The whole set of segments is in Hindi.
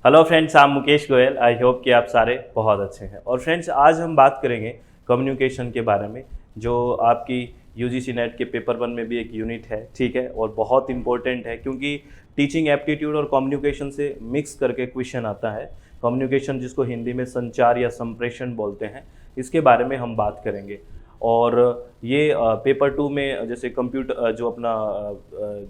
Hello friends, I am Mukesh Goyal. I hope कि आप सारे बहुत अच्छे हैं। और फ्रेंड्स, आज हम बात करेंगे कम्युनिकेशन के बारे में, जो आपकी यूजीसी नेट के पेपर वन में भी एक यूनिट है, ठीक है, और बहुत इंपॉर्टेंट है क्योंकि टीचिंग एप्टीट्यूड और कम्युनिकेशन से मिक्स करके क्वेश्चन आता है। कम्युनिकेशन, जिसको हिंदी में संचार या संप्रेषण बोलते हैं, इसके बारे में हम बात करेंगे। और ये पेपर टू में जैसे कंप्यूटर जो अपना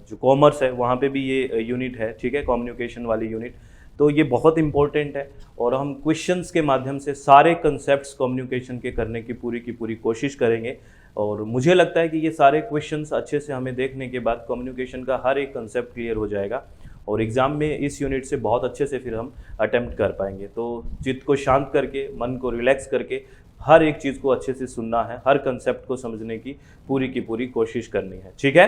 जो कॉमर्स है वहाँ पे भी ये यूनिट है, ठीक है, कम्युनिकेशन वाली यूनिट। तो ये बहुत इंपॉर्टेंट है और हम क्वेश्चंस के माध्यम से सारे कंसेप्ट्स कम्युनिकेशन के करने की पूरी कोशिश करेंगे। और मुझे लगता है कि ये सारे क्वेश्चंस अच्छे से हमें देखने के बाद कम्युनिकेशन का हर एक कंसेप्ट क्लियर हो जाएगा और एग्ज़ाम में इस यूनिट से बहुत अच्छे से फिर हम अटेम्प्ट कर पाएंगे। तो चित्त को शांत करके, मन को रिलैक्स करके हर एक चीज़ को अच्छे से सुनना है, हर कंसेप्ट को समझने की पूरी कोशिश करनी है, ठीक है।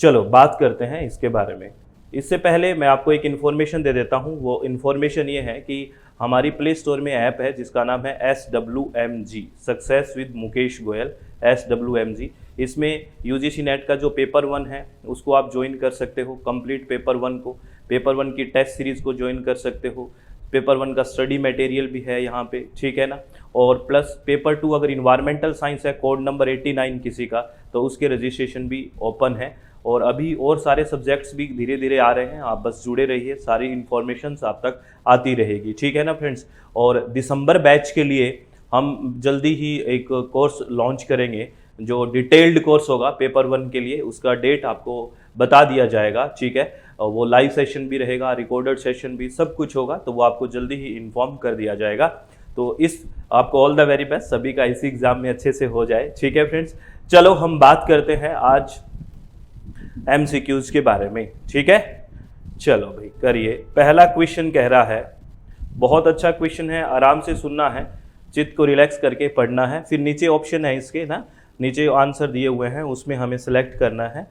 चलो बात करते हैं इसके बारे में। इससे पहले मैं आपको एक इन्फॉर्मेशन दे देता हूँ। वो इन्फॉर्मेशन ये है कि हमारी प्ले स्टोर में ऐप है जिसका नाम है SWMG, success with Mukesh Goyal, SWMG। इसमें यूजीसी नेट का जो पेपर वन है उसको आप ज्वाइन कर सकते हो, कंप्लीट पेपर वन को, पेपर वन की टेस्ट सीरीज़ को ज्वाइन कर सकते हो। पेपर वन का स्टडी मटेरियल भी है यहाँ पे, ठीक है ना। और प्लस पेपर टू अगर इन्वायरमेंटल साइंस है, कोड नंबर 89 किसी का, तो उसके रजिस्ट्रेशन भी ओपन है। और अभी और सारे सब्जेक्ट्स भी धीरे धीरे आ रहे हैं, आप बस जुड़े रहिए, सारी इन्फॉर्मेशंस आप तक आती रहेगी, ठीक है ना फ्रेंड्स। और दिसंबर बैच के लिए हम जल्दी ही एक कोर्स लॉन्च करेंगे, जो डिटेल्ड कोर्स होगा पेपर वन के लिए। उसका डेट आपको बता दिया जाएगा, ठीक है। और वो लाइव सेशन भी रहेगा, रिकॉर्डेड सेशन भी, सब कुछ होगा, तो वो आपको जल्दी ही इन्फॉर्म कर दिया जाएगा। तो इस आपको ऑल द वेरी बेस्ट, सभी का इसी एग्ज़ाम में अच्छे से हो जाए, ठीक है फ्रेंड्स। चलो हम बात करते हैं आज MCQs के बारे में, ठीक है। चलो भाई करिए। पहला क्वेश्चन कह रहा है, बहुत अच्छा क्वेश्चन है, आराम से सुनना है, चित्त को रिलैक्स करके पढ़ना है। फिर नीचे ऑप्शन है इसके ना, नीचे आंसर दिए हुए हैं, उसमें हमें सेलेक्ट करना है।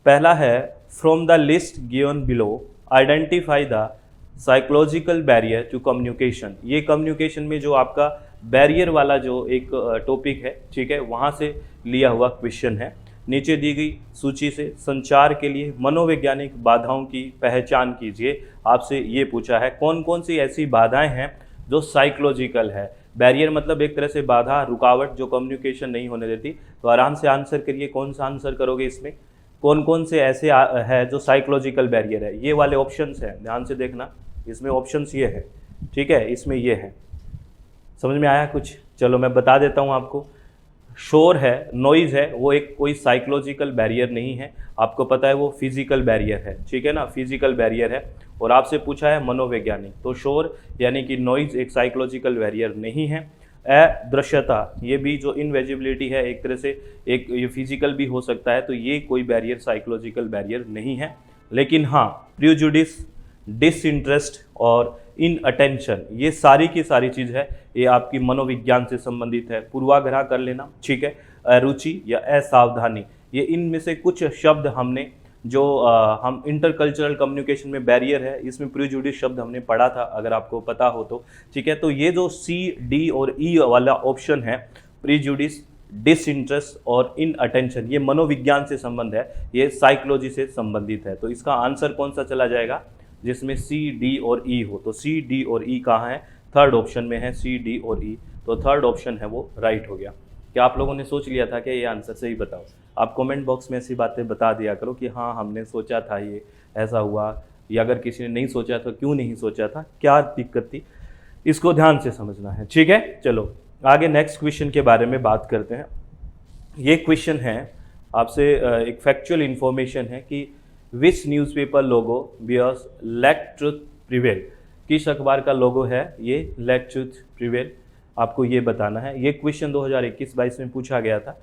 पहला है, from the list given below identify the psychological barrier to communication. ये कम्युनिकेशन में जो आपका बैरियर वाला जो एक टॉपिक है, ठीक है, वहाँ से लिया हुआ क्वेश्चन है। नीचे दी गई सूची से संचार के लिए मनोवैज्ञानिक बाधाओं की पहचान कीजिए। आपसे ये पूछा है कौन कौन सी ऐसी बाधाएं हैं जो साइकोलॉजिकल है। बैरियर मतलब एक तरह से बाधा, रुकावट, जो कम्युनिकेशन नहीं होने देती। तो आराम से आंसर करिए, कौन सा आंसर करोगे इसमें, कौन कौन से ऐसे है जो साइकोलॉजिकल बैरियर है। ये वाले ऑप्शंस हैं, ध्यान से देखना, इसमें ऑप्शंस ये है, ठीक है, इसमें ये है। समझ में आया कुछ? चलो मैं बता देता हूँ आपको। शोर है, नॉइज़ है, वो एक कोई साइकोलॉजिकल बैरियर नहीं है, आपको पता है वो फिजिकल बैरियर है, ठीक है ना, फिजिकल बैरियर है। और आपसे पूछा है मनोवैज्ञानिक, तो शोर यानी कि नॉइज़ एक साइकोलॉजिकल बैरियर नहीं है। अदृश्यता, ये भी जो इनविजिबिलिटी है एक तरह से एक ये फिजिकल भी हो सकता है, तो ये कोई बैरियर साइकोलॉजिकल बैरियर नहीं है। लेकिन हाँ, प्रिजुडिस, डिसइंटरेस्ट और इन अटेंशन, ये सारी की सारी चीज़ है, ये आपकी मनोविज्ञान से संबंधित है। पूर्वाग्रह कर लेना, ठीक है, अरुचि या असावधानी, ये इनमें से कुछ शब्द हमने जो हम इंटरकल्चरल कम्युनिकेशन में बैरियर है, इसमें प्रिजुडिस शब्द हमने पढ़ा था, अगर आपको पता हो तो, ठीक है। तो ये जो C, D और E वाला ऑप्शन है, प्रिजुडिस, डिसइंटरेस्ट और इन अटेंशन, ये मनोविज्ञान से संबंध है, ये साइकोलॉजी से संबंधित है। तो इसका आंसर कौन सा चला जाएगा जिसमें C, D और E हो? तो C, D और E कहाँ है? थर्ड ऑप्शन में है C, D और E। तो थर्ड ऑप्शन है वो राइट हो गया। क्या आप लोगों ने सोच लिया था कि ये आंसर सही बताओ? आप कमेंट बॉक्स में ऐसी बातें बता दिया करो कि हाँ हमने सोचा था, ये ऐसा हुआ, या अगर किसी ने नहीं सोचा तो क्यों नहीं सोचा था, क्या दिक्कत थी, इसको ध्यान से समझना है, ठीक है। चलो आगे नेक्स्ट क्वेश्चन के बारे में बात करते हैं। ये क्वेश्चन है आपसे एक फैक्चुअल इन्फॉर्मेशन है कि विच न्यूज़पेपर लोगो बियर्स लेट ट्रुथ प्रिवेल। किस अखबार का लोगो है ये लेट ट्रुथ प्रिवेल, आपको ये बताना है। ये क्वेश्चन 2021-22 में पूछा गया था।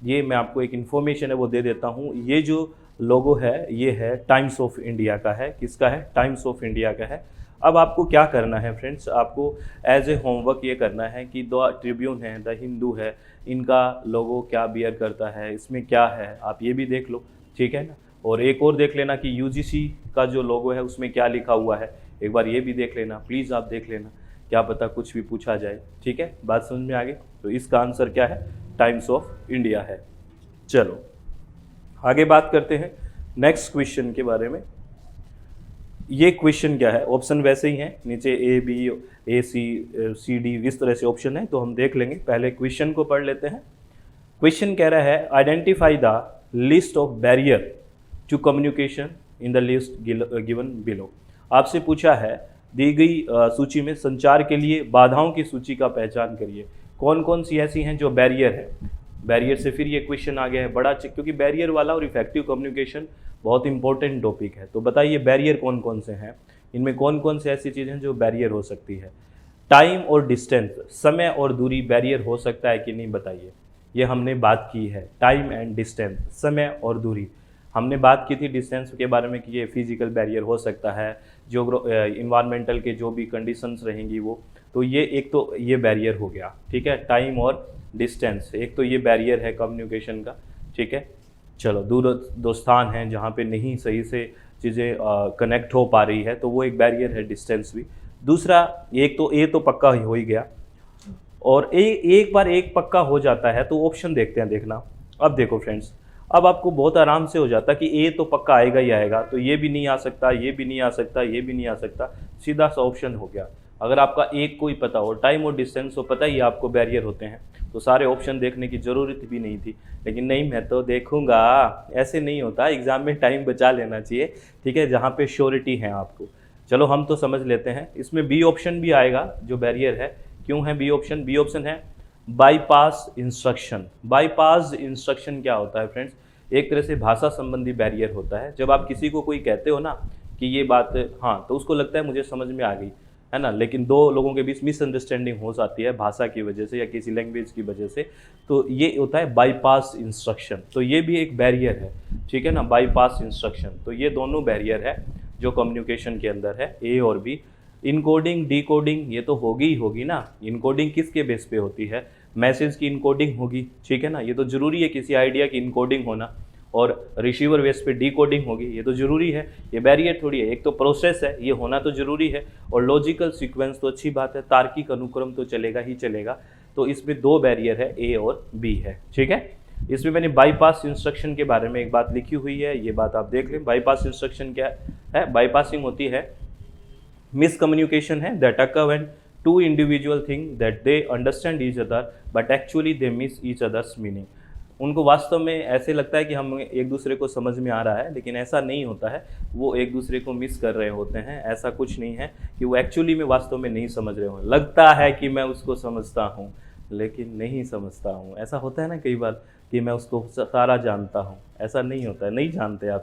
ये मैं आपको एक इन्फॉर्मेशन है वो दे देता हूँ। ये जो लोगो है ये है टाइम्स ऑफ इंडिया का है। किसका है? टाइम्स ऑफ इंडिया का है। अब आपको क्या करना है फ्रेंड्स, आपको एज ए होमवर्क ये करना है कि द ट्रिब्यून है, द हिंदू है, इनका लोगो क्या बियर करता है, इसमें क्या है, आप ये भी देख लो, ठीक है ना। और एक और देख लेना कि यूजीसी का जो लोगो है उसमें क्या लिखा हुआ है, एक बार ये भी देख लेना, प्लीज़ आप देख लेना, क्या पता कुछ भी पूछा जाए, ठीक है। बात समझ में आ गई? तो इसका आंसर क्या है? टाइम्स ऑफ इंडिया है। चलो आगे बात करते हैं नेक्स्ट क्वेश्चन के बारे में। ये क्वेश्चन क्या है, ऑप्शन वैसे ही हैं नीचे A B A C D इस तरह से ऑप्शन है, तो हम देख लेंगे। पहले क्वेश्चन को पढ़ लेते हैं। क्वेश्चन कह रहा है identify the list of barrier to communication in the list given below. आपसे पूछा है दी गई सूची में संचार के लिए बाधाओं की सूची का पहचान करिए। कौन कौन सी ऐसी हैं जो बैरियर है। बैरियर से फिर ये क्वेश्चन आ गया है बड़ा, क्योंकि बैरियर वाला और इफेक्टिव कम्युनिकेशन बहुत इंपॉर्टेंट टॉपिक है। तो बताइए बैरियर कौन कौन से हैं, इनमें कौन कौन से ऐसी चीज़ें हैं जो बैरियर हो सकती है। टाइम और डिस्टेंस, समय और दूरी बैरियर हो सकता है कि नहीं, बताइए। ये हमने बात की है, टाइम एंड डिस्टेंस, समय और दूरी। हमने बात की थी डिस्टेंस के बारे में कि ये फिजिकल बैरियर हो सकता है, जो इन्वायरमेंटल के जो भी कंडीशंस रहेंगी वो, तो ये एक तो ये बैरियर हो गया, ठीक है। टाइम और डिस्टेंस एक तो ये बैरियर है कम्युनिकेशन का, ठीक है। चलो दूर दोस्तान हैं जहाँ पे नहीं सही से चीज़ें कनेक्ट हो पा रही है, तो वो एक बैरियर है, डिस्टेंस भी। दूसरा एक तो ए तो पक्का हो ही गया, और एक बार एक पक्का हो जाता है तो ऑप्शन देखते हैं। देखना अब देखो फ्रेंड्स, अब आपको बहुत आराम से हो जाता कि ए तो पक्का आएगा ही आएगा, तो ये भी नहीं आ सकता, ये भी नहीं आ सकता, ये भी नहीं आ सकता, सीधा सा ऑप्शन हो गया। अगर आपका एक को ही पता हो, टाइम और डिस्टेंस हो पता ही आपको बैरियर होते हैं, तो सारे ऑप्शन देखने की ज़रूरत भी नहीं थी। लेकिन नहीं, मैं तो देखूंगा, ऐसे नहीं होता। एग्जाम में टाइम बचा लेना चाहिए, ठीक है, जहाँ पे श्योरिटी है आपको। चलो हम तो समझ लेते हैं। इसमें बी ऑप्शन भी आएगा जो बैरियर है। क्यों है बी ऑप्शन? बी ऑप्शन है बाईपास इंस्ट्रक्शन। बाईपास इंस्ट्रक्शन क्या होता है फ्रेंड्स? एक तरह से भाषा संबंधी बैरियर होता है। जब आप किसी को कोई कहते हो ना कि ये बात हाँ, तो उसको लगता है मुझे समझ में आ गई, है ना, लेकिन दो लोगों के बीच मिसअंडरस्टैंडिंग हो जाती है भाषा की वजह से या किसी लैंग्वेज की वजह से, तो ये होता है बाईपास इंस्ट्रक्शन। तो ये भी एक बैरियर है, ठीक है ना, बाईपास इंस्ट्रक्शन। तो ये दोनों बैरियर है जो कम्युनिकेशन के अंदर है, ए और बी। इनकोडिंग डिकोडिंग ये तो होगी ही होगी ना। इनकोडिंग किसके बेस पे होती है? मैसेज की इनकोडिंग होगी, ठीक है ना, ये तो जरूरी है किसी आइडिया की इनकोडिंग होना। और रिसीवर बेस पे डिकोडिंग होगी, ये तो जरूरी है, ये बैरियर थोड़ी है। एक तो प्रोसेस है, ये होना तो जरूरी है, और लॉजिकल सीक्वेंस तो अच्छी बात है, तार्किक अनुक्रम तो चलेगा ही चलेगा। तो इसमें दो बैरियर है, ए और बी है, ठीक है। इसमें मैंने बाईपास इंस्ट्रक्शन के बारे में एक बात लिखी हुई है, ये बात आप देख लें। बाईपास इंस्ट्रक्शन क्या है? बाईपासिंग होती है मिसकम्युनिकेशन है that occur when two individual think that they understand each other but actually they miss each other's meaning. उनको वास्तव में ऐसे लगता है कि हम एक दूसरे को समझ में आ रहा है, लेकिन ऐसा नहीं होता है, वो एक दूसरे को मिस कर रहे होते हैं। ऐसा कुछ नहीं है कि वो एक्चुअली में वास्तव में नहीं समझ रहे हों। लगता है कि मैं उसको समझता हूँ लेकिन नहीं समझता हूँ। ऐसा होता है ना कई बार कि मैं उसको सारा जानता हूँ, ऐसा नहीं होता है। नहीं जानते आप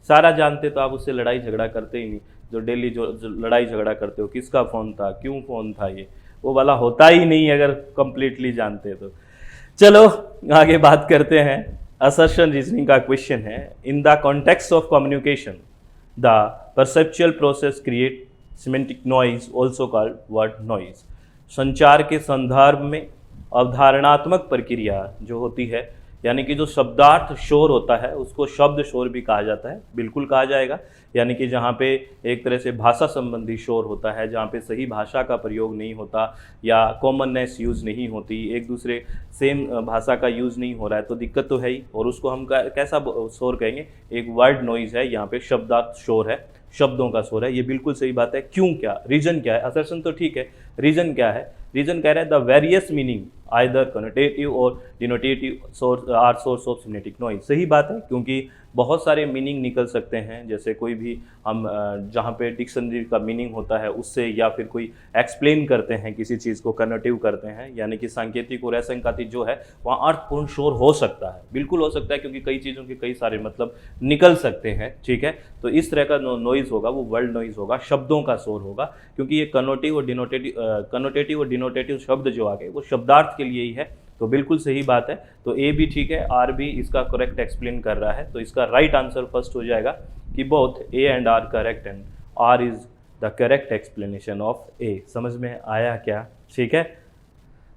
सारा जानते तो आप उससे लड़ाई झगड़ा करते ही नहीं। जो डेली जो लड़ाई झगड़ा करते हो, किसका फ़ोन था, क्यों फ़ोन था, ये वो वाला होता ही नहीं अगर कंप्लीटली जानते तो। चलो आगे बात करते हैं। असर्शन रीजनिंग का क्वेश्चन है, in the context of communication the perceptual process create semantic noise also called word noise. संचार के संदर्भ में अवधारणात्मक प्रक्रिया जो होती है, यानी कि जो शब्दार्थ शोर होता है उसको शब्द शोर भी कहा जाता है, बिल्कुल कहा जाएगा। यानी कि जहाँ पे एक तरह से भाषा संबंधी शोर होता है, जहाँ पे सही भाषा का प्रयोग नहीं होता या कॉमननेस यूज़ नहीं होती, एक दूसरे सेम भाषा का यूज़ नहीं हो रहा है, तो दिक्कत तो है ही। और उसको हम कैसा शोर कहेंगे? एक वर्ड नॉइज़ है, यहाँ पे शब्दार्थ शोर है, शब्दों का शोर है। ये बिल्कुल सही बात है। क्यों, क्या रीजन क्या है? असर्शन तो ठीक है, रीजन क्या है? रीजन कह रहा है the various meaning either connotative और denotative are source of semantic noise. सही बात है, क्योंकि बहुत सारे मीनिंग निकल सकते हैं। जैसे कोई भी हम जहाँ पे डिक्शनरी का मीनिंग होता है उससे, या फिर कोई एक्सप्लेन करते हैं किसी चीज़ को, कनोटेटिव करते हैं, यानी कि सांकेतिक और असंकेतिक जो है वहाँ अर्थपूर्ण शोर हो सकता है, बिल्कुल हो सकता है, क्योंकि कई चीज़ों के कई सारे मतलब निकल सकते हैं, ठीक है। तो इस तरह का नॉइज़ होगा वो वर्ड नॉइज़ होगा, शब्दों का शोर होगा, क्योंकि ये कनोटेटिव और डिनोटेटिव शब्द जो आ गए वो शब्दार्थ के लिए ही है। तो बिल्कुल सही बात है। तो ए भी ठीक है, आर भी इसका करेक्ट एक्सप्लेन कर रहा है। तो इसका राइट आंसर फर्स्ट हो जाएगा कि both A and R correct and R is the correct explanation of A. समझ में आया क्या? ठीक है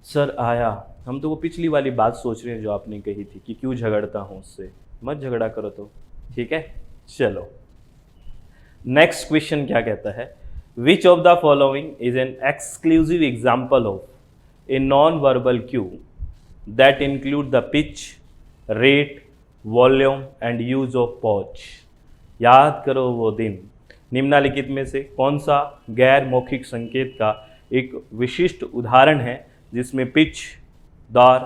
सर, आया। हम तो वो पिछली वाली बात सोच रहे हैं जो आपने कही थी कि क्यों झगड़ता हूँ उससे। मत झगड़ा करो तो, ठीक है। चलो नेक्स्ट क्वेश्चन क्या कहता है? Which of the following is an exclusive example of a non verbal cue that include the pitch, rate, volume and use of pause। याद करो वो दिन निम्नलिखित में से कौन सा गैर मौखिक संकेत का एक विशिष्ट उदाहरण है जिसमें पिच, दौर,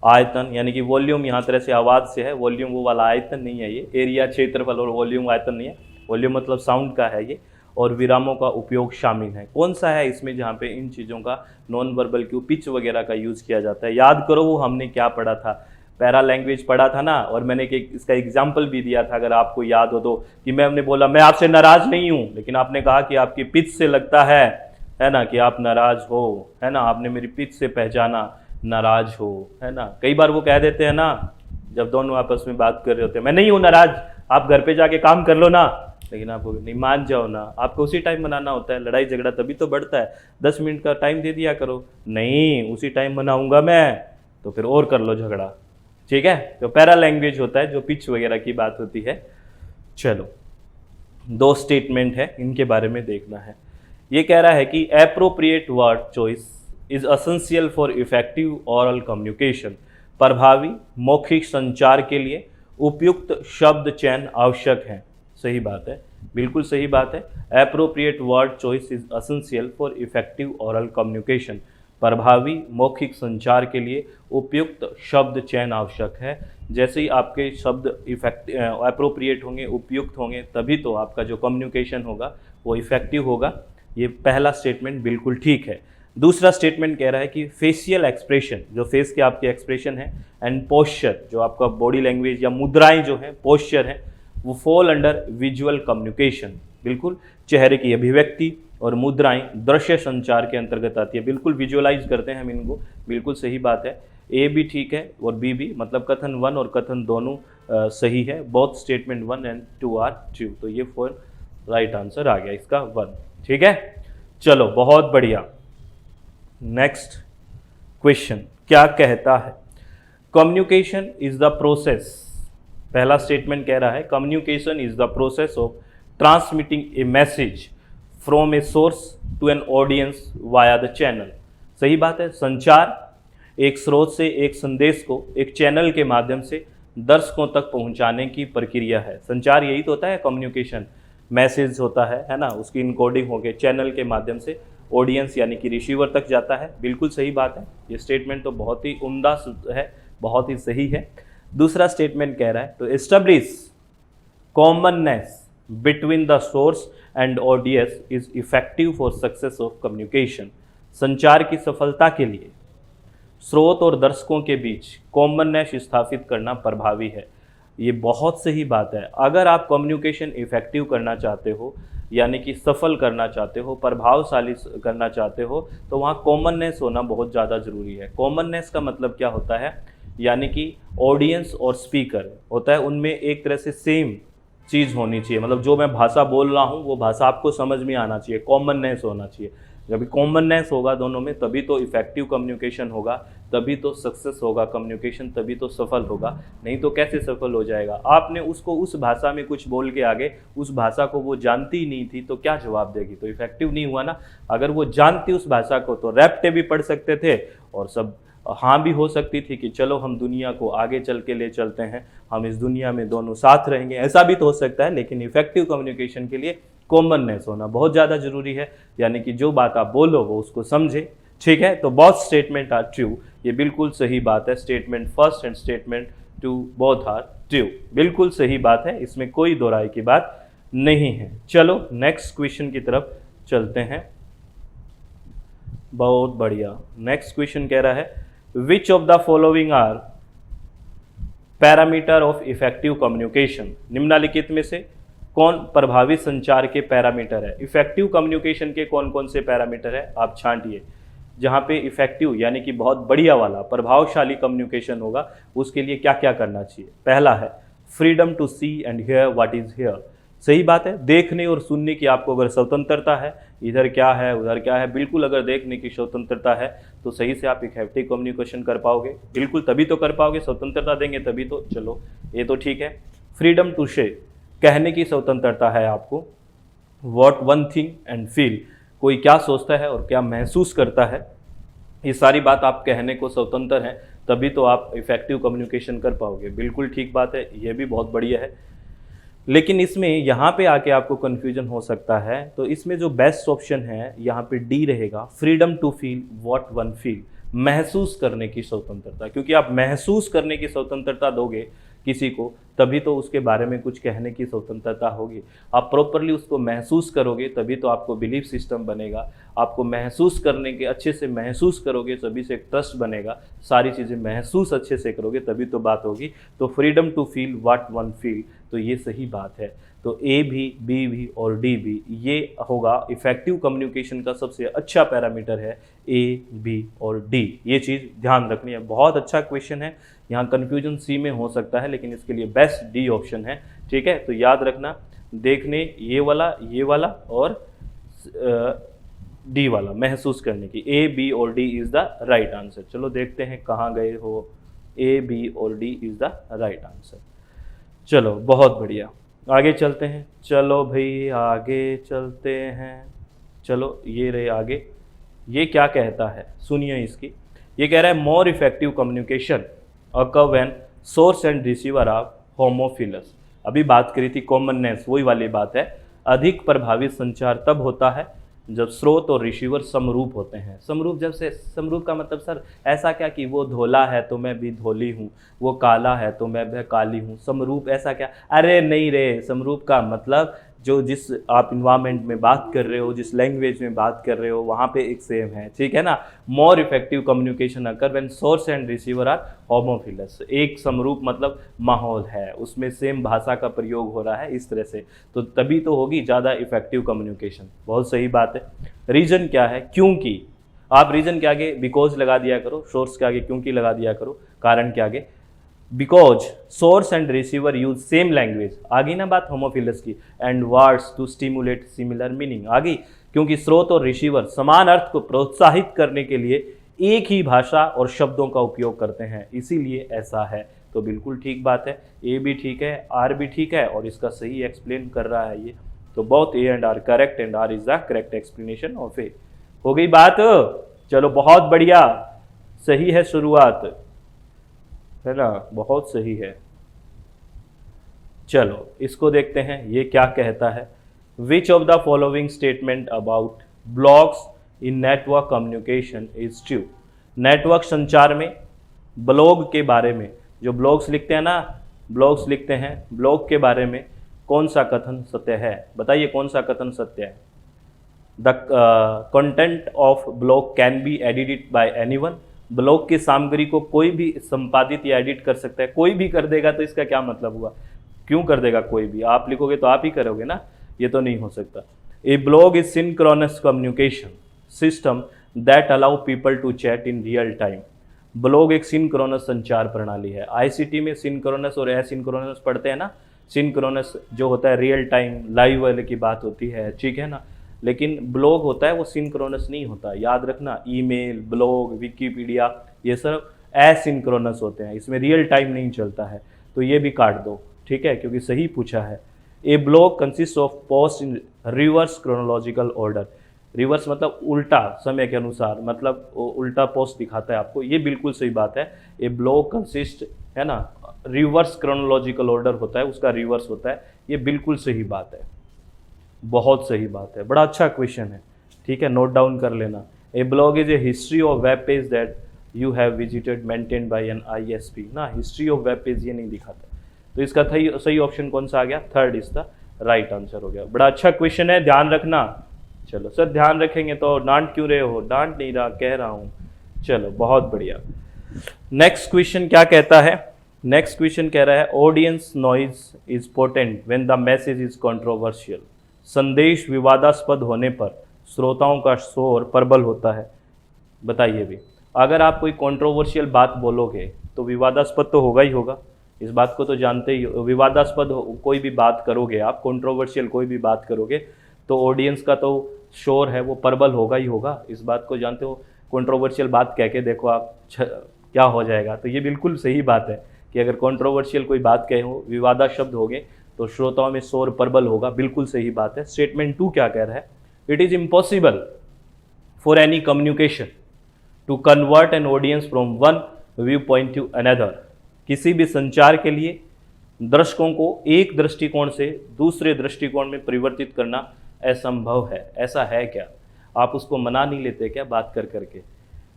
आयतन यानी कि वॉल्यूम यहाँ तरह से आवाज़ से है, वॉल्यूम वो वाला आयतन नहीं है, ये एरिया क्षेत्रफल और वॉल्यूम आयतन नहीं है, वॉल्यूम मतलब साउंड का है ये, और विरामों का उपयोग शामिल है। कौन सा है इसमें जहाँ पे इन चीज़ों का नॉन वर्बल क्यू, पिच वगैरह का यूज़ किया जाता है? याद करो वो हमने क्या पढ़ा था, पैरा लैंग्वेज पढ़ा था ना, और मैंने इसका एग्जाम्पल भी दिया था अगर आपको याद हो तो, कि मैंने बोला मैं आपसे नाराज़ नहीं हूँ, लेकिन आपने कहा कि आपकी पिच से लगता है ना, कि आप नाराज़ हो, है ना, आपने मेरी पिच से पहचाना नाराज़ हो, है ना। कई बार वो कह देते हैं ना, जब दोनों आपस में बात कर रहे होते हैं, मैं नहीं हूँ नाराज़, आप घर पे जाके काम कर लो ना, लेकिन आपको नहीं, मान जाओ ना, आपको उसी टाइम मनाना होता है। लड़ाई झगड़ा तभी तो बढ़ता है, 10 मिनट का टाइम दे दिया करो, नहीं उसी टाइम मनाऊंगा मैं, तो फिर और कर लो झगड़ा, ठीक है। तो पैरा लैंग्वेज होता है जो पिच वगैरह की बात होती है। चलो 2 स्टेटमेंट है, इनके बारे में देखना है। ये कह रहा है कि appropriate word choice is essential for effective oral communication. प्रभावी मौखिक संचार के लिए उपयुक्त शब्द चयन आवश्यक है। सही बात है, बिल्कुल सही बात है। Appropriate word choice is essential for effective oral communication. प्रभावी मौखिक संचार के लिए उपयुक्त शब्द चयन आवश्यक है। जैसे ही आपके शब्द एप्रोप्रिएट होंगे, उपयुक्त होंगे, तभी तो आपका जो कम्युनिकेशन होगा वो इफेक्टिव होगा। ये पहला स्टेटमेंट बिल्कुल ठीक है। दूसरा स्टेटमेंट कह रहा है कि फेशियल एक्सप्रेशन, जो फेस के आपके एक्सप्रेशन है, एंड पोस्चर, जो आपका बॉडी लैंग्वेज या मुद्राएं जो हैं, पोस्चर है, वो फॉल अंडर विजुअल कम्युनिकेशन। बिल्कुल, चेहरे की अभिव्यक्ति और मुद्राएं दृश्य संचार के अंतर्गत आती है। बिल्कुल विजुअलाइज करते हैं हम इनको, बिल्कुल सही बात है। ए भी ठीक है और बी भी, मतलब कथन 1 और कथन दोनों सही है। Both statement 1 and 2 are true. तो ये फॉर राइट आंसर आ गया इसका 1, ठीक है। चलो बहुत बढ़िया। नेक्स्ट क्वेश्चन क्या कहता है? कम्युनिकेशन इज द प्रोसेस, पहला स्टेटमेंट कह रहा है communication is the process of transmitting a message from a source to an audience via the channel. सही बात है, संचार एक स्रोत से एक संदेश को एक चैनल के माध्यम से दर्शकों तक पहुंचाने की प्रक्रिया है। संचार यही तो होता है, कम्युनिकेशन। मैसेज होता है ना, उसकी इनकोडिंग होके चैनल के माध्यम से ऑडियंस यानी कि रिसीवर तक जाता है। बिल्कुल सही बात है, ये स्टेटमेंट तो बहुत ही उम्दा है, बहुत ही सही है। दूसरा स्टेटमेंट कह रहा है तो establish commonness between the source and audience is effective for success of communication. संचार की सफलता के लिए स्रोत और दर्शकों के बीच कॉमननेस स्थापित करना प्रभावी है। ये बहुत सही बात है। अगर आप कम्युनिकेशन इफेक्टिव करना चाहते हो, यानी कि सफल करना चाहते हो, प्रभावशाली करना चाहते हो, तो वहाँ कॉमननेस होना बहुत ज़्यादा ज़रूरी है। कॉमननेस का मतलब क्या होता है? यानी कि ऑडियंस और स्पीकर होता है, उनमें एक तरह से सेम चीज़ होनी चाहिए। मतलब जो मैं भाषा बोल रहा हूँ वो भाषा आपको समझ में आना चाहिए, कॉमननेस होना चाहिए। जब कॉमननेस होगा दोनों में, तभी तो इफेक्टिव कम्युनिकेशन होगा, तभी तो सक्सेस होगा कम्युनिकेशन, तभी तो सफल होगा। नहीं तो कैसे सफल हो जाएगा? आपने उसको उस भाषा में कुछ बोल के आगे, उस भाषा को वो जानती ही नहीं थी, तो क्या जवाब देगी? तो इफेक्टिव नहीं हुआ ना। अगर वो जानती उस भाषा को तो रैप्टे भी पढ़ सकते थे और सब हाँ भी हो सकती थी कि चलो हम दुनिया को आगे चल के ले चलते हैं, हम इस दुनिया में दोनों साथ रहेंगे, ऐसा भी तो हो सकता है। लेकिन इफेक्टिव कम्युनिकेशन के लिए कॉमननेस होना बहुत ज़्यादा जरूरी है, यानी कि जो बात आप बोलो वो उसको समझे, ठीक है। तो बोथ स्टेटमेंट आर ट्रू, ये बिल्कुल सही बात है। Statement first and statement 2 both are true, बिल्कुल सही बात है, इसमें कोई दो राय की बात नहीं है। चलो नेक्स्ट क्वेश्चन की तरफ चलते हैं। बहुत बढ़िया। नेक्स्ट क्वेश्चन कह रहा है which of the following are parameter of effective communication. निम्नलिखित में से कौन प्रभावी संचार के पैरामीटर है? इफेक्टिव कम्युनिकेशन के कौन कौन से पैरामीटर है आप छांटिए। जहाँ पे इफेक्टिव यानी कि बहुत बढ़िया वाला प्रभावशाली कम्युनिकेशन होगा, उसके लिए क्या क्या करना चाहिए? पहला है freedom to see and hear what is here. सही बात है, देखने और सुनने की आपको अगर स्वतंत्रता है, इधर क्या है उधर क्या है, बिल्कुल अगर देखने की स्वतंत्रता है तो सही से आप इफेक्टिव कम्युनिकेशन कर पाओगे। बिल्कुल तभी तो कर पाओगे, स्वतंत्रता देंगे तभी तो। चलो ये तो ठीक है। फ्रीडम टू से, कहने की स्वतंत्रता है आपको। What one think and feel, कोई क्या सोचता है और क्या महसूस करता है, ये सारी बात आप कहने को स्वतंत्र हैं, तभी तो आप इफेक्टिव कम्युनिकेशन कर पाओगे। बिल्कुल ठीक बात है, ये भी बहुत बढ़िया है। लेकिन इसमें यहाँ पे आके आपको कन्फ्यूजन हो सकता है, तो इसमें जो बेस्ट ऑप्शन है यहाँ पे डी रहेगा, freedom to feel what one feel, महसूस करने की स्वतंत्रता। क्योंकि आप महसूस करने की स्वतंत्रता दोगे किसी को, तभी तो उसके बारे में कुछ कहने की स्वतंत्रता होगी। आप प्रॉपरली उसको महसूस करोगे तभी तो आपको बिलीफ सिस्टम बनेगा, आपको महसूस करने के अच्छे से महसूस करोगे तभी से एक ट्रस्ट बनेगा, सारी चीज़ें महसूस अच्छे से करोगे तभी तो बात होगी। तो freedom to feel what one feel, तो ये सही बात है। तो ए भी, बी भी और डी भी ये होगा इफेक्टिव कम्युनिकेशन का सबसे अच्छा पैरामीटर है, ए बी और डी। ये चीज़ ध्यान रखनी है, बहुत अच्छा क्वेश्चन है। यहाँ कन्फ्यूजन सी में हो सकता है लेकिन इसके लिए बेस्ट डी ऑप्शन है, ठीक है। तो याद रखना, देखने ये वाला और डी वाला, महसूस करने की, ए बी और D is the right answer. चलो देखते हैं कहाँ गए हो, ए बी और D is the right answer. चलो बहुत बढ़िया, आगे चलते हैं। चलो भाई आगे चलते हैं। चलो ये रहे आगे, ये क्या कहता है सुनिए इसकी। ये कह रहा है more effective communication occur when source and receiver are homophilous. अभी बात करी थी कॉमननेस, वही वाली बात है। अधिक प्रभावी संचार तब होता है जब स्रोत और रिसीवर समरूप होते हैं। समरूप, जब से समरूप का मतलब सर ऐसा क्या कि वो धोला है तो मैं भी धोली हूँ, वो काला है तो मैं भी काली हूँ, समरूप ऐसा क्या? अरे नहीं रे, समरूप का मतलब जो जिस आप इन्वायरमेंट में बात कर रहे हो, जिस लैंग्वेज में बात कर रहे हो वहाँ पे एक सेम है, ठीक है ना। More effective communication occur when source and receiver are homophilous. एक समरूप मतलब माहौल है, उसमें सेम भाषा का प्रयोग हो रहा है इस तरह से, तो तभी तो होगी ज़्यादा इफेक्टिव कम्युनिकेशन। बहुत सही बात है। रीज़न क्या है? क्योंकि। आप रीज़न के आगे बिकॉज लगा दिया करो, सोर्स के आगे क्योंकि लगा दिया करो, कारण के आगे because source and receiver use same language, आ गई ना बात होमोफिलस की, and words to stimulate similar meaning, आ गई। क्योंकि स्रोत और रिसीवर समान अर्थ को प्रोत्साहित करने के लिए एक ही भाषा और शब्दों का उपयोग करते हैं, इसीलिए ऐसा है। तो बिल्कुल ठीक बात है, ए भी ठीक है, आर भी ठीक है, और इसका सही एक्सप्लेन कर रहा है ये। तो both A and R correct and R is the correct explanation of A. हो गई बात? चलो बहुत बढ़िया, सही है शुरुआत, है ना, बहुत सही है। चलो इसको देखते हैं ये क्या कहता है। Which of the following statement about blogs in network communication is true. Network संचार में ब्लॉग के बारे में, जो ब्लॉग्स लिखते हैं ना, ब्लॉग्स लिखते हैं, ब्लॉग के बारे में कौन सा कथन सत्य है? बताइए कौन सा कथन सत्य है? The content of blog can be edited by anyone. Blog की सामग्री को कोई भी संपादित या एडिट कर सकता है। कोई भी कर देगा तो इसका क्या मतलब हुआ? क्यों कर देगा कोई भी? आप लिखोगे तो आप ही करोगे ना, ये तो नहीं हो सकता। A blog is synchronous communication system that allow people to chat in real time. Blog एक सिंक्रोनस संचार प्रणाली है। आईसीटी में सिंक्रोनस और एसिंक्रोनस पढ़ते हैं ना। सिंक्रोनस जो होता है रियल टाइम लाइव वाले की बात होती है, ठीक है ना, लेकिन ब्लॉग होता है वो सिंक्रोनस नहीं होता, याद रखना। ईमेल, ब्लॉग, विकीपीडिया ये सब एसिंक्रोनस होते हैं, इसमें रियल टाइम नहीं चलता है। तो ये भी काट दो, ठीक है, क्योंकि सही पूछा है। A blog consist of post in reverse chronological order. Reverse मतलब उल्टा समय के अनुसार, मतलब उल्टा पोस्ट दिखाता है आपको, ये बिल्कुल सही बात है। ए ब्लॉग कंसिस्ट, है ना, रिवर्स क्रोनोलॉजिकल ऑर्डर होता है, उसका रिवर्स होता है, ये बिल्कुल सही बात है, बहुत सही बात है, बड़ा अच्छा क्वेश्चन है, ठीक है, नोट डाउन कर लेना। A blog is a history of web page that you have visited maintained by an ISP ना। हिस्ट्री ऑफ वेब पेज ये नहीं दिखाता, तो इसका सही ऑप्शन कौन सा आ गया? Third is the right answer हो गया। बड़ा अच्छा क्वेश्चन है, ध्यान रखना। चलो सर ध्यान रखेंगे तो डांट क्यों रहे हो? डांट नहीं रहा, कह रहा हूँ। चलो बहुत बढ़िया। नेक्स्ट क्वेश्चन क्या कहता है? नेक्स्ट क्वेश्चन कह रहा है audience noise is potent when the message is controversial. संदेश विवादास्पद होने पर श्रोताओं का शोर प्रबल होता है। बताइए भी, अगर आप कोई कंट्रोवर्शियल बात बोलोगे तो विवादास्पद तो होगा ही होगा, इस बात को तो जानते ही हो। विवादास्पद कोई भी बात करोगे आप, कंट्रोवर्शियल कोई भी बात करोगे तो ऑडियंस का तो शोर है वो प्रबल होगा ही होगा, इस बात को जानते हो। कंट्रोवर्शियल बात कह के देखो आप क्या हो जाएगा। तो ये बिल्कुल सही बात है कि अगर कंट्रोवर्शियल कोई बात कहे हो, विवादास्पद होगे तो श्रोताओं में शोर प्रबल होगा, बिल्कुल सही बात है। स्टेटमेंट 2 क्या कह रहा है? It is impossible for any communication to convert an audience from one view point to another. किसी भी संचार के लिए दर्शकों को एक दृष्टिकोण से दूसरे दृष्टिकोण में परिवर्तित करना असंभव है। ऐसा है क्या? आप उसको मना नहीं लेते क्या बात कर करके?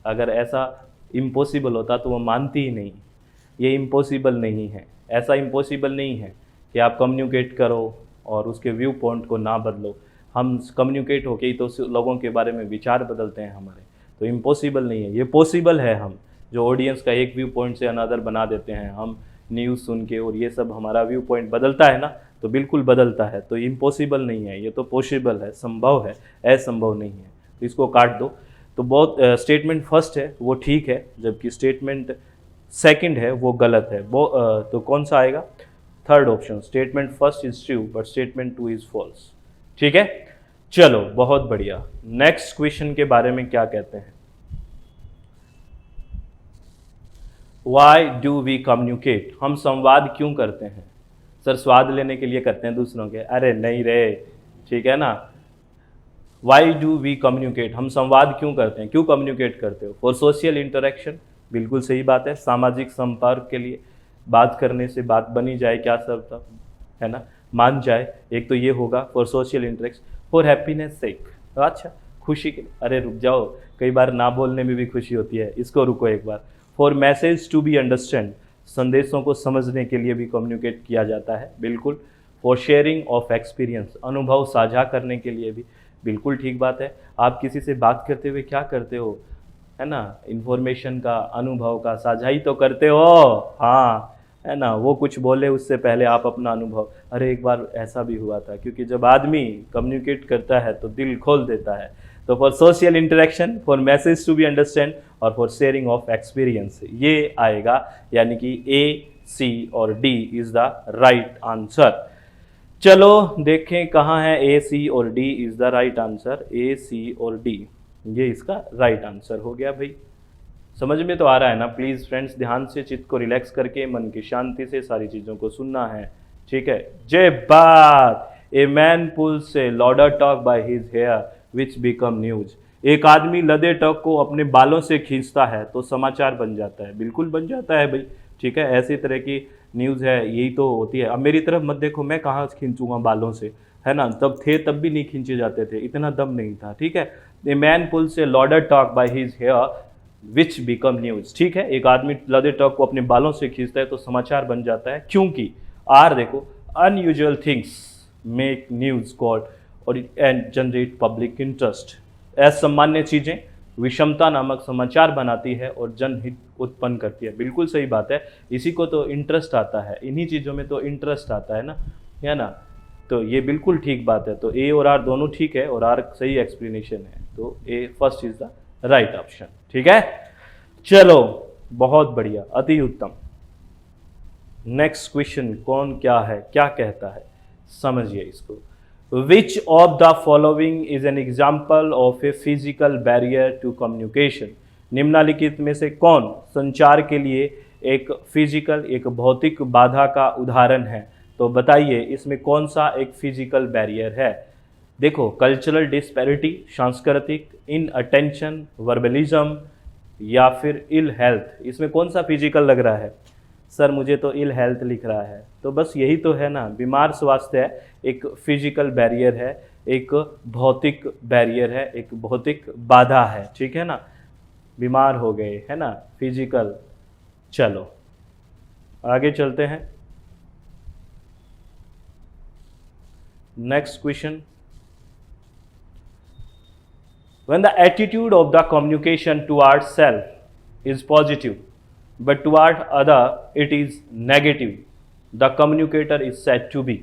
अगर ऐसा इम्पॉसिबल होता तो वो मानती ही नहीं। ये इम्पॉसिबल नहीं है, ऐसा इम्पॉसिबल नहीं है कि आप कम्युनिकेट करो और उसके व्यू पॉइंट को ना बदलो। हम कम्युनिकेट होके ही तो लोगों के बारे में विचार बदलते हैं हमारे, तो इम्पॉसिबल नहीं है, ये पॉसिबल है। हम जो ऑडियंस का एक व्यू पॉइंट से अनदर बना देते हैं, हम न्यूज़ सुन के, और ये सब हमारा व्यू पॉइंट बदलता है ना, तो बिल्कुल बदलता है। तो इम्पॉसिबल नहीं है, ये तो पॉसिबल है, संभव है, असंभव नहीं है। तो इसको काट दो। तो बहुत स्टेटमेंट फर्स्ट है वो ठीक है, जबकि स्टेटमेंट सेकंड है वो गलत है। वो तो कौन सा आएगा? Third option, statement first is true but statement two is false. ठीक है, चलो बहुत बढ़िया। नेक्स्ट क्वेश्चन के बारे में क्या कहते हैं? Why do we communicate? हम संवाद क्यों करते हैं? सर स्वाद लेने के लिए करते हैं दूसरों के। अरे नहीं रे, ठीक है ना। Why do we communicate? हम संवाद क्यों करते हैं, क्यों कम्युनिकेट करते हो? फॉर सोशल इंटरेक्शन, बिल्कुल सही बात है। सामाजिक संपर्क के लिए, बात करने से बात बनी जाए, क्या सब है ना, मान जाए, एक तो ये होगा for social interaction. For happiness sake, अच्छा खुशी के लिए। अरे रुक जाओ, कई बार ना बोलने में भी खुशी होती है, इसको रुको एक बार। For message to be understand, संदेशों को समझने के लिए भी कम्युनिकेट किया जाता है, बिल्कुल। फॉर शेयरिंग ऑफ एक्सपीरियंस, अनुभव साझा करने के लिए भी, बिल्कुल ठीक बात है। आप किसी से बात करते हुए क्या करते हो, है ना, इन्फॉर्मेशन का, अनुभव का साझा ही तो करते हो, हाँ, है ना। वो कुछ बोले उससे पहले आप अपना अनुभव। अरे एक बार ऐसा भी हुआ था, क्योंकि जब आदमी कम्युनिकेट करता है तो दिल खोल देता है। तो for social interaction, for message to be understand और फॉर शेयरिंग ऑफ एक्सपीरियंस, ये आएगा। यानी कि ए, सी और D is the right answer. चलो देखें कहाँ है ए, सी और D is the right answer. A, C और डी, ये इसका राइट आंसर हो गया भाई। समझ में तो आ रहा है ना? प्लीज़ फ्रेंड्स ध्यान से, चित्त को रिलैक्स करके, मन की शांति से सारी चीज़ों को सुनना है, ठीक है। जय बात। A man pulls a louder talk by his hair which become news. एक आदमी लदे टॉक को अपने बालों से खींचता है तो समाचार बन जाता है, बिल्कुल बन जाता है भाई, ठीक है। ऐसी तरह की न्यूज़ है, यही तो होती है। अब मेरी तरफ मत देखो, मैं कहाँ खींचूंगा बालों से, है ना। तब थे, तब भी नहीं खींचे जाते थे, इतना दम नहीं था, ठीक है। A man pulls a louder talk by his hair which become news, ठीक है। एक आदमी लदे टॉक को अपने बालों से खींचता है तो समाचार बन जाता है, क्योंकि आर देखो, unusual things make news called और एंड जनरेट पब्लिक इंटरेस्ट। असामान्य चीजें विषमता नामक समाचार बनाती है और जनहित उत्पन्न करती है, बिल्कुल सही बात है। इसी को तो इंटरेस्ट आता है, इन्हीं चीज़ों में तो इंटरेस्ट आता है ना, है ना। तो ये बिल्कुल ठीक बात है। तो ए और आर दोनों ठीक है और आर सही एक्सप्लेनेशन है, तो A first is the right option, ठीक है। चलो बहुत बढ़िया, अति उत्तम। नेक्स्ट क्वेश्चन कौन क्या है, क्या कहता है, समझिए इसको। Which of the following is an example of a physical barrier to communication? निम्नलिखित में से कौन संचार के लिए एक फिजिकल, एक भौतिक बाधा का उदाहरण है? तो बताइए इसमें कौन सा एक फिजिकल बैरियर है। देखो, कल्चरल डिस्पैरिटी, सांस्कृतिक, इन अटेंशन, वर्बलिज्म या फिर इल हेल्थ, इसमें कौन सा फिजिकल लग रहा है? सर मुझे तो इल हेल्थ लिख रहा है। तो बस यही तो है ना, बीमार स्वास्थ्य है, एक फिजिकल बैरियर है, एक भौतिक बैरियर है, एक भौतिक बाधा है, ठीक है ना। बीमार हो गए, है ना, फिजिकल। चलो आगे चलते हैं। Next question. When the attitude of the communication towards self is positive but toward other it is negative, the communicator is said to be।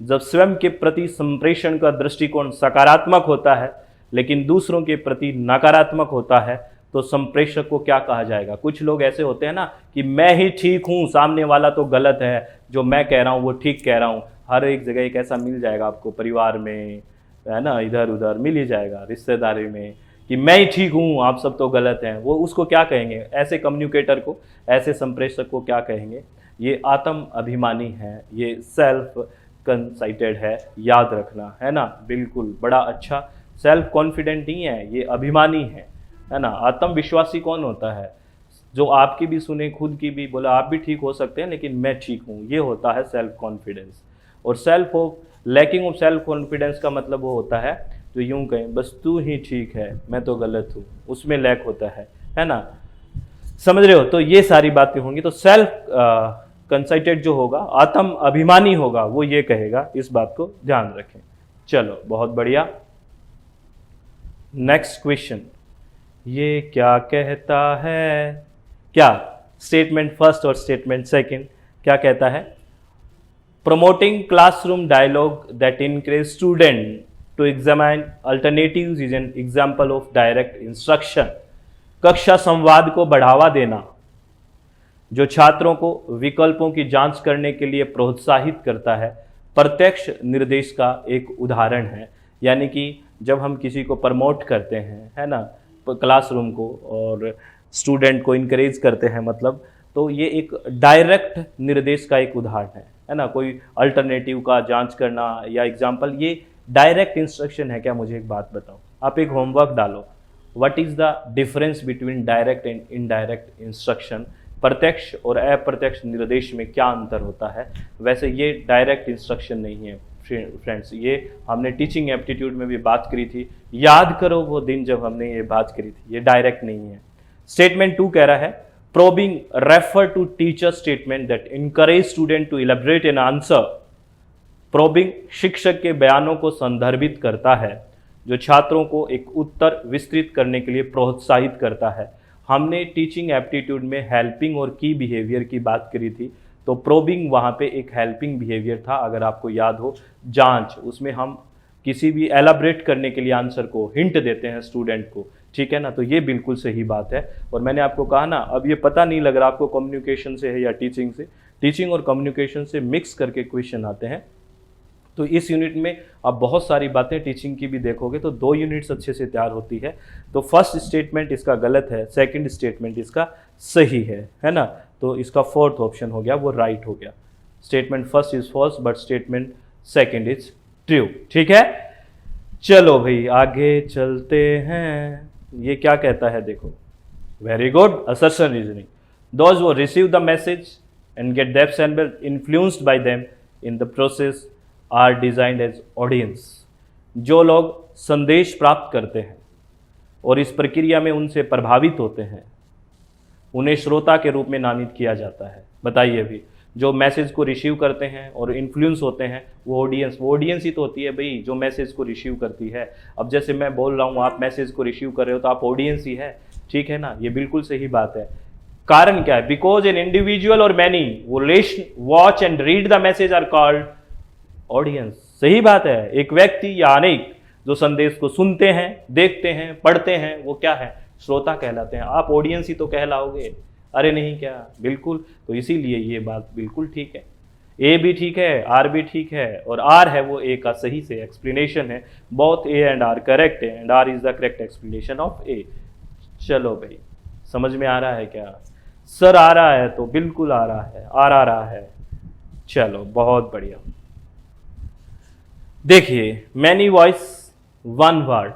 जब स्वयं के प्रति संप्रेषण का दृष्टिकोण सकारात्मक होता है लेकिन दूसरों के प्रति नकारात्मक होता है तो संप्रेषक को क्या कहा जाएगा? कुछ लोग ऐसे होते हैं ना कि मैं ही ठीक हूँ, सामने वाला तो गलत है, जो मैं कह रहा हूँ वो ठीक कह रहा हूँ। हर एक जगह एक ऐसा मिल जाएगा आपको, परिवार में, है ना, इधर उधर मिल ही जाएगा, रिश्तेदारी में, कि मैं ही ठीक हूँ, आप सब तो गलत हैं। वो उसको क्या कहेंगे? ऐसे कम्युनिकेटर को, ऐसे संप्रेषक को क्या कहेंगे? ये आत्म अभिमानी है, ये सेल्फ कंसाइटेड है, याद रखना, है ना, बिल्कुल। बड़ा अच्छा, सेल्फ कॉन्फिडेंट नहीं है, ये अभिमानी है ना। आत्मविश्वासी कौन होता है? जो आपकी भी सुने, खुद की भी, बोला आप भी ठीक हो सकते हैं लेकिन मैं ठीक हूँ, ये होता है सेल्फ कॉन्फिडेंस। और लैकिंग ऑफ सेल्फ कॉन्फिडेंस का मतलब वो होता है जो यूं कहें बस तू ही ठीक है मैं तो गलत हूँ, उसमें लैक होता है ना, समझ रहे हो। तो ये सारी बातें होंगी। तो सेल्फ कंसाइटेड जो होगा, आत्म अभिमानी होगा, वो ये कहेगा, इस बात को ध्यान रखें। चलो बहुत बढ़िया। नेक्स्ट क्वेश्चन, ये क्या कहता है, क्या स्टेटमेंट फर्स्ट और स्टेटमेंट सेकंड क्या कहता है? Promoting classroom dialogue that encourage student to examine alternatives is an example of direct instruction. कक्षा संवाद को बढ़ावा देना जो छात्रों को विकल्पों की जांच करने के लिए प्रोत्साहित करता है, प्रत्यक्ष निर्देश का एक उदाहरण है। यानी कि जब हम किसी को प्रमोट करते हैं, है ना, क्लासरूम को, और स्टूडेंट को इनकरेज करते हैं, मतलब तो ये एक डायरेक्ट निर्देश का एक उदाहरण है ना। कोई अल्टरनेटिव का जांच करना या एग्जाम्पल, ये डायरेक्ट इंस्ट्रक्शन है क्या? मुझे एक बात बताओ, आप एक होमवर्क डालो, what is the difference between direct and indirect instruction? प्रत्यक्ष और अप्रत्यक्ष निर्देश में क्या अंतर होता है? वैसे ये डायरेक्ट इंस्ट्रक्शन नहीं है फ्रेंड्स, ये हमने टीचिंग एप्टीट्यूड में भी बात करी थी, याद करो वो दिन जब हमने ये बात करी थी। ये डायरेक्ट नहीं है। स्टेटमेंट 2 कह रहा है, probing refer to teacher statement that encourage student to elaborate an answer. Probing शिक्षक के बयानों को संदर्भित करता है जो छात्रों को एक उत्तर विस्तृत करने के लिए प्रोत्साहित करता है। हमने टीचिंग एप्टीट्यूड में हेल्पिंग और की बिहेवियर की बात करी थी, तो प्रोबिंग वहाँ पे एक हेल्पिंग बिहेवियर था, अगर आपको याद हो। जांच, उसमें हम किसी भी एलाबरेट करने के लिए आंसर को हिंट देते हैं स्टूडेंट को, ठीक है ना। तो ये बिल्कुल सही बात है। और मैंने आपको कहा ना, अब ये पता नहीं लग रहा आपको कम्युनिकेशन से है या टीचिंग से, टीचिंग और कम्युनिकेशन से मिक्स करके क्वेश्चन आते हैं। तो इस यूनिट में आप बहुत सारी बातें टीचिंग की भी देखोगे, तो 2 यूनिट्स अच्छे से तैयार होती है। तो फर्स्ट स्टेटमेंट इसका गलत है, सेकंड स्टेटमेंट इसका सही है ना। तो इसका 4th ऑप्शन हो गया, वो राइट हो गया। Statement first is false but statement second is true, ठीक है। चलो भाई आगे चलते हैं। ये क्या कहता है देखो, very good, assertion reasoning. Those who receive the message and get themselves influenced by them in the process are designed as audience. जो लोग संदेश प्राप्त करते हैं और इस प्रक्रिया में उनसे प्रभावित होते हैं, उन्हें श्रोता के रूप में नामित किया जाता है। बताइए अभी, जो मैसेज को रिसीव करते हैं और इन्फ्लुएंस होते हैं, वो ऑडियंस ही तो होती है भाई, जो मैसेज को रिसीव करती है। अब जैसे मैं बोल रहा हूँ, आप मैसेज को रिसीव कर रहे हो, तो आप ऑडियंस ही है, ठीक है ना। ये बिल्कुल सही बात है। कारण क्या है? बिकॉज एन इंडिविजुअल और मैनी वो listen, watch and read the message are called audience. सही बात है। एक व्यक्ति या अनेक जो संदेश को सुनते हैं, देखते हैं, पढ़ते हैं, वो क्या है? श्रोता कहलाते हैं। आप ऑडियंस ही तो कहलाओगे, अरे नहीं क्या? बिल्कुल। तो इसीलिए ये बात बिल्कुल ठीक है। ए भी ठीक है, आर भी ठीक है, और आर है वो ए का सही से एक्सप्लेनेशन है। Both A and R correct है, and R is the correct explanation of A. चलो भाई, समझ में आ रहा है क्या? सर आ रहा है तो बिल्कुल आ रहा है, आ रहा है। चलो बहुत बढ़िया। देखिए, मैनी वॉइस वन वर्ड,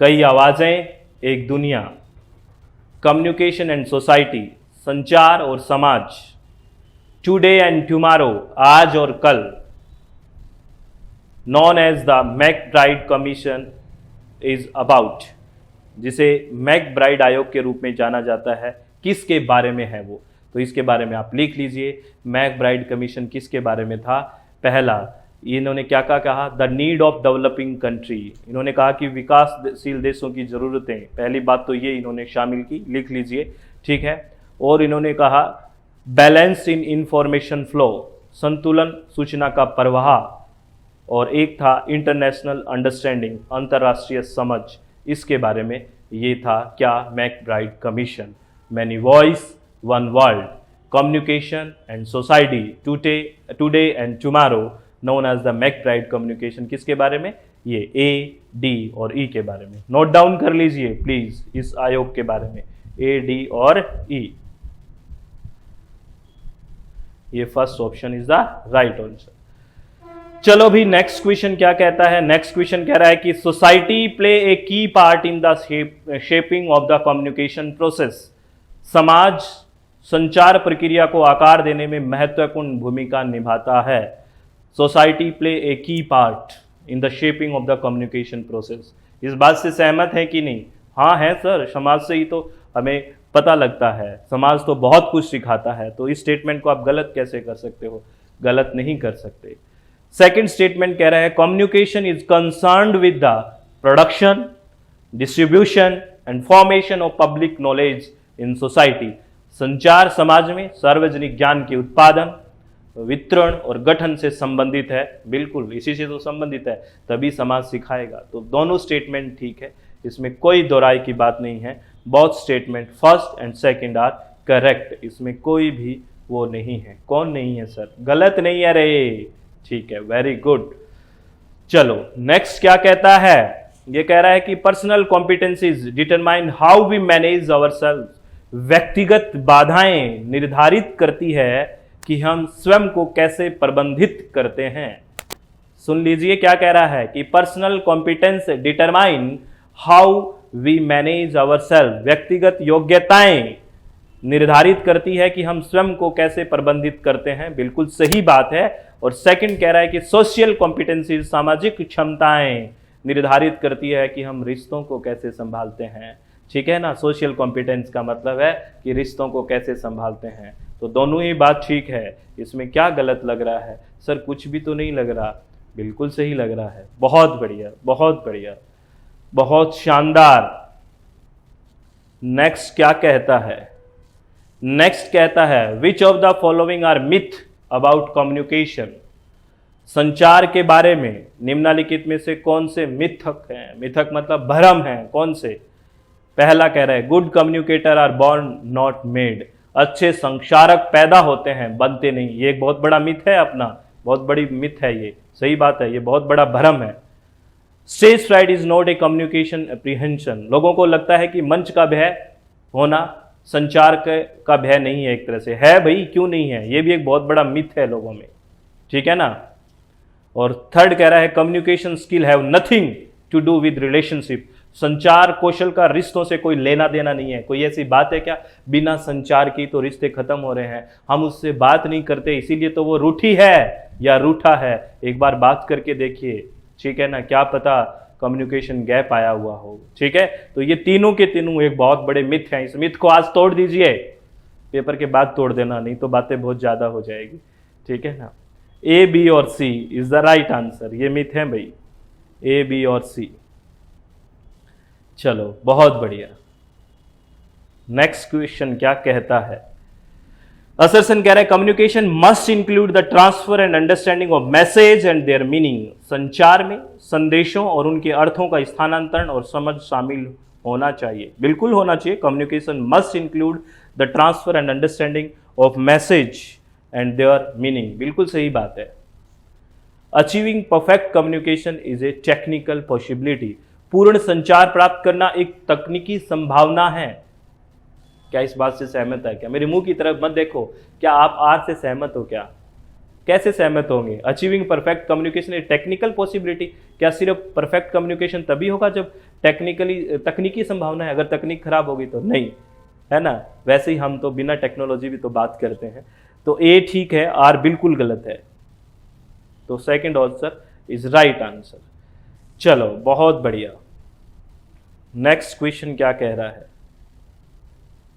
कई आवाजें एक दुनिया, कम्युनिकेशन एंड सोसाइटी, संचार और समाज, टुडे एंड टुमारो, आज और कल, known as the MacBride commission is about, जिसे मैकब्राइड आयोग के रूप में जाना जाता है। किसके बारे में है वो? तो इसके बारे में आप लिख लीजिए, मैकब्राइड कमीशन किसके बारे में था? पहला, इन्होंने क्या कहा? The need of developing country. इन्होंने कहा कि विकासशील देशों की ज़रूरतें, पहली बात तो ये इन्होंने शामिल की, लिख लीजिए, ठीक है। और इन्होंने कहा बैलेंस इन इंफॉर्मेशन फ्लो, संतुलन सूचना का प्रवाह, और एक था इंटरनेशनल अंडरस्टैंडिंग, अंतर्राष्ट्रीय समझ। इसके बारे में ये था क्या? MacBride commission. Many voice one world, communication and society, today and tomorrow, known as the MacBride communication. किसके बारे में? ये ए, डी और ई के बारे में। नोट डाउन कर लीजिए प्लीज इस आयोग के बारे में, ए, डी और ई। ये first option is the right answer. चलो भी नेक्स्ट क्वेश्चन क्या कहता है? नेक्स्ट क्वेश्चन कह रहा है कि सोसाइटी प्ले ए की part in the shaping of the communication process. समाज संचार प्रक्रिया को आकार देने में महत्वपूर्ण भूमिका निभाता है। सोसाइटी प्ले ए की part in the shaping of the communication process. इस बात से सहमत है कि नहीं? हाँ है सर, समाज से ही तो हमें पता लगता है, समाज तो बहुत कुछ सिखाता है। तो इस स्टेटमेंट को आप गलत कैसे कर सकते हो? गलत नहीं कर सकते। सेकंड स्टेटमेंट कह रहा है communication is concerned with the production, distribution and formation of public knowledge in society. संचार समाज में सार्वजनिक ज्ञान के उत्पादन, वितरण और गठन से संबंधित है। बिल्कुल इसी से तो संबंधित है, तभी समाज सिखाएगा। तो दोनों स्टेटमेंट ठीक है, इसमें कोई दोहराई की बात नहीं है। Both statement first and second are correct, इसमें कोई भी वो नहीं है। कौन नहीं है सर? गलत नहीं है रे। ठीक है, वेरी गुड। चलो नेक्स्ट क्या कहता है? ये कह रहा है कि personal competencies determine how we manage ourself. व्यक्तिगत बाधाएं निर्धारित करती है कि हम स्वयं को कैसे प्रबंधित करते हैं। सुन लीजिए क्या कह रहा है कि personal competence determine how we manage ourself. व्यक्तिगत योग्यताएं निर्धारित करती है कि हम स्वयं को कैसे प्रबंधित करते हैं। बिल्कुल सही बात है। और सेकंड कह रहा है कि सोशल कॉम्पिटेंसीज, सामाजिक क्षमताएं निर्धारित करती है कि हम रिश्तों को कैसे संभालते हैं। ठीक है ना? सोशल कॉम्पिटेंस का मतलब है कि रिश्तों को कैसे संभालते हैं। तो दोनों ही बात ठीक है। इसमें क्या गलत लग रहा है? सर कुछ भी तो नहीं लग रहा, बिल्कुल सही लग रहा है। बहुत बढ़िया, बहुत बढ़िया, बहुत शानदार। नेक्स्ट क्या कहता है? नेक्स्ट कहता है which of the following are myth about communication. संचार के बारे में निम्नलिखित में से कौन से मिथक हैं? मिथक मतलब भ्रम हैं। कौन से? पहला कह रहा है good communicator are born not made. अच्छे संचारक पैदा होते हैं, बनते नहीं। ये एक बहुत बड़ा मिथ है अपना, बहुत बड़ी मिथ है ये। सही बात है, ये बहुत बड़ा भ्रम है। Stage fright is not a communication apprehension. लोगों को लगता है कि मंच का भय होना संचार का भय नहीं है। एक तरह से है भाई, क्यों नहीं है? ये भी एक बहुत बड़ा मिथ है लोगों में। ठीक है ना? और थर्ड कह रहा है communication skill have nothing to do with relationship. संचार कौशल का रिश्तों से कोई लेना देना नहीं है। कोई ऐसी बात है क्या बिना संचार की तो रिश्ते खत्म हो रहे हैं? हम उससे बात नहीं करते, इसीलिए तो वो रूठी है या रूठा है। एक बार बात करके देखिए, ठीक है ना? क्या पता कम्युनिकेशन गैप आया हुआ हो। ठीक है, तो ये तीनों के तीनों एक बहुत बड़े मिथ हैं। इस मिथ को आज तोड़ दीजिए, पेपर के बाद तोड़ देना, नहीं तो बातें बहुत ज़्यादा हो जाएगी। ठीक है ना? ए, बी और सी इज द राइट आंसर। ये मिथ है भाई, ए, बी और सी। चलो बहुत बढ़िया। नेक्स्ट क्वेश्चन क्या कहता है? असर्सन कह रहा है communication must include the transfer and understanding of message and there meaning. संचार में संदेशों और उनके अर्थों का स्थानांतरण और समझ शामिल होना चाहिए। बिल्कुल होना चाहिए। Communication must include the transfer and understanding of message and there meaning. बिल्कुल सही बात है। Achieving perfect communication is a technical possibility. पूर्ण संचार प्राप्त करना एक तकनीकी संभावना है। क्या इस बात से सहमत है? क्या मेरे मुंह की तरफ मत देखो, क्या आप आर से सहमत हो? क्या कैसे सहमत होंगे? अचीविंग परफेक्ट कम्युनिकेशन एक टेक्निकल पॉसिबिलिटी। क्या सिर्फ परफेक्ट कम्युनिकेशन तभी होगा जब तकनीकी संभावना है? अगर तकनीक खराब होगी तो नहीं, है ना? वैसे ही हम तो बिना टेक्नोलॉजी भी तो बात करते हैं। तो ए ठीक है, आर बिल्कुल गलत है। तो second answer is right answer. चलो बहुत बढ़िया। नेक्स्ट क्वेश्चन क्या कह रहा है?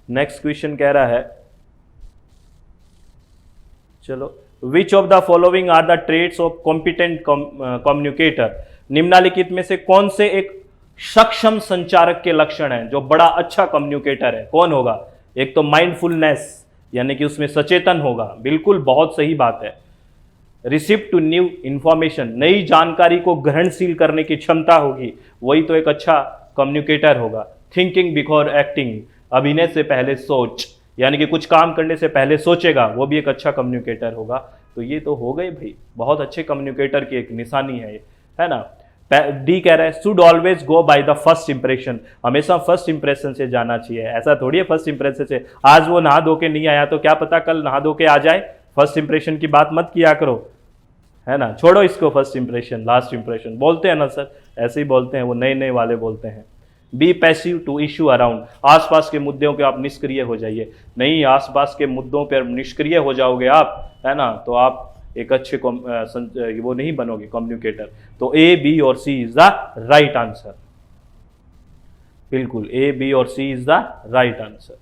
नेक्स्ट क्वेश्चन कह रहा है, चलो, which of the following are the traits of competent communicator. निम्नलिखित में से कौन से एक सक्षम संचारक के लक्षण हैं जो बड़ा अच्छा कम्युनिकेटर है? कौन होगा? एक तो माइंडफुलनेस, यानी कि उसमें सचेतन होगा। बिल्कुल बहुत सही बात है। रिसीव टू न्यू इंफॉर्मेशन, नई जानकारी को ग्रहणशील करने की क्षमता होगी, वही तो एक अच्छा कम्युनिकेटर होगा। थिंकिंग बिफोर एक्टिंग, अभिनय से पहले सोच, यानी कि कुछ काम करने से पहले सोचेगा, वो भी एक अच्छा कम्युनिकेटर होगा। तो ये तो हो गए भाई, बहुत अच्छे कम्युनिकेटर की एक निशानी है ये, है ना? डी कह रहा है should always go by the first impression. हमेशा फर्स्ट इंप्रेशन से जाना चाहिए। ऐसा थोड़ी है फर्स्ट इंप्रेशन से, आज वो नहा धो के नहीं आया तो क्या पता कल नहा धो के आ जाए। फर्स्ट इंप्रेशन की बात मत किया करो, है ना? छोड़ो इसको, फर्स्ट इंप्रेशन लास्ट इंप्रेशन बोलते हैं ना सर, ऐसे ही बोलते हैं वो, नए नए वाले बोलते हैं। Be passive to issue around, आसपास के मुद्दों के आप निष्क्रिय हो जाइए। नहीं, आसपास के मुद्दों पर निष्क्रिय हो जाओगे आप, है ना, तो आप एक अच्छे वो नहीं बनोगे कम्युनिकेटर। तो ए, बी और सी इज द राइट आंसर। बिल्कुल ए, बी और सी इज द राइट आंसर।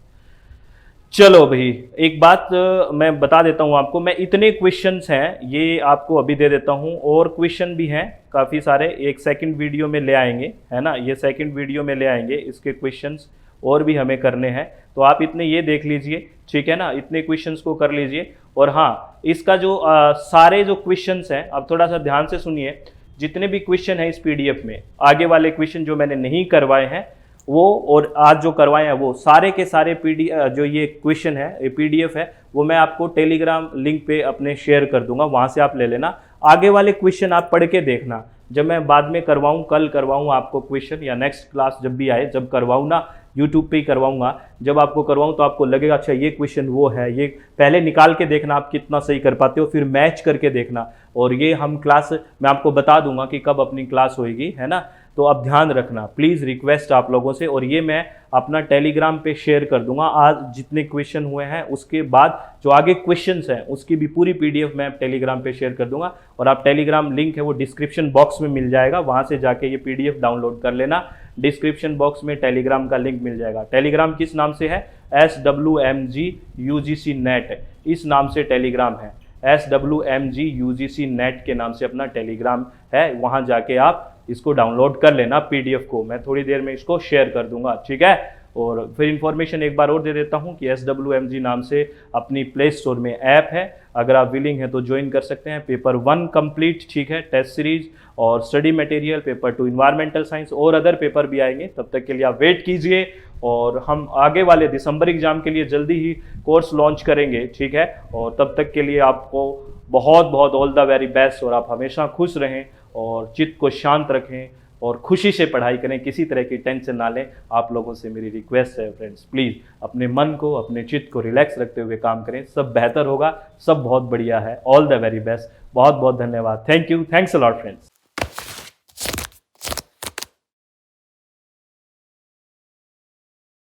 चलो भाई, एक बात मैं बता देता हूं आपको, मैं इतने क्वेश्चंस हैं ये आपको अभी दे देता हूं, और क्वेश्चन भी हैं काफ़ी सारे, एक सेकंड वीडियो में ले आएंगे, है ना, ये सेकंड वीडियो में ले आएंगे, इसके क्वेश्चंस और भी हमें करने हैं। तो आप इतने ये देख लीजिए, ठीक है ना, इतने क्वेश्चंस को कर लीजिए। और हाँ, इसका जो सारे जो क्वेश्चंस हैं, आप थोड़ा सा ध्यान से सुनिए, जितने भी क्वेश्चन हैं इस पीडीएफ में, आगे वाले क्वेश्चन जो मैंने नहीं करवाए हैं वो, और आज जो करवाए हैं वो, सारे के सारे जो ये क्वेश्चन है, ये पीडीएफ है, वो मैं आपको टेलीग्राम लिंक पे अपने शेयर कर दूंगा, वहां से आप ले लेना। आगे वाले क्वेश्चन आप पढ़ के देखना, जब मैं बाद में करवाऊँ, कल करवाऊँ आपको क्वेश्चन, या नेक्स्ट क्लास जब भी आए, जब करवाऊँ ना, यूट्यूब पे ही करवाऊंगा, जब आपको करवाऊँ तो आपको लगेगा अच्छा ये क्वेश्चन वो है, ये पहले निकाल के देखना आप कितना सही कर पाते हो, फिर मैच करके देखना। और ये हम क्लास मैं आपको बता दूंगा कि कब अपनी क्लास होएगी, है ना, तो आप ध्यान रखना, प्लीज़ रिक्वेस्ट आप लोगों से। और ये मैं अपना टेलीग्राम पे शेयर कर दूंगा, आज जितने क्वेश्चन हुए हैं उसके बाद जो आगे क्वेश्चंस हैं उसकी भी पूरी पीडीएफ मैं टेलीग्राम पे शेयर कर दूंगा। और आप टेलीग्राम लिंक है वो डिस्क्रिप्शन बॉक्स में मिल जाएगा, वहाँ से जाके ये पीडीएफ डाउनलोड कर लेना। डिस्क्रिप्शन बॉक्स में टेलीग्राम का लिंक मिल जाएगा। टेलीग्राम किस नाम से है? SWMG UGC नेट, इस नाम से टेलीग्राम है। SWMG UGC नेट के नाम से अपना टेलीग्राम है, वहाँ जाके आप इसको डाउनलोड कर लेना पीडीएफ को, मैं थोड़ी देर में इसको शेयर कर दूंगा, ठीक है। और फिर इन्फॉर्मेशन एक बार और दे देता हूँ कि SWMG नाम से अपनी प्ले स्टोर में ऐप है, अगर आप विलिंग हैं तो ज्वाइन कर सकते हैं। पेपर 1 कंप्लीट, ठीक है, टेस्ट सीरीज और study material, paper 2 environmental science, और अदर पेपर भी आएंगे, तब तक के लिए आप वेट कीजिए। और हम आगे वाले दिसंबर एग्जाम के लिए जल्दी ही कोर्स लॉन्च करेंगे, ठीक है। और तब तक के लिए आपको बहुत बहुत ऑल द वेरी बेस्ट, और आप हमेशा खुश रहें और चित्त को शांत रखें और खुशी से पढ़ाई करें, किसी तरह की टेंशन ना लें। आप लोगों से मेरी रिक्वेस्ट है फ्रेंड्स, प्लीज़ अपने मन को, अपने चित्त को रिलैक्स रखते हुए काम करें, सब बेहतर होगा, सब बहुत बढ़िया है। ऑल द वेरी बेस्ट, बहुत बहुत धन्यवाद। Thank you, thanks a lot friends.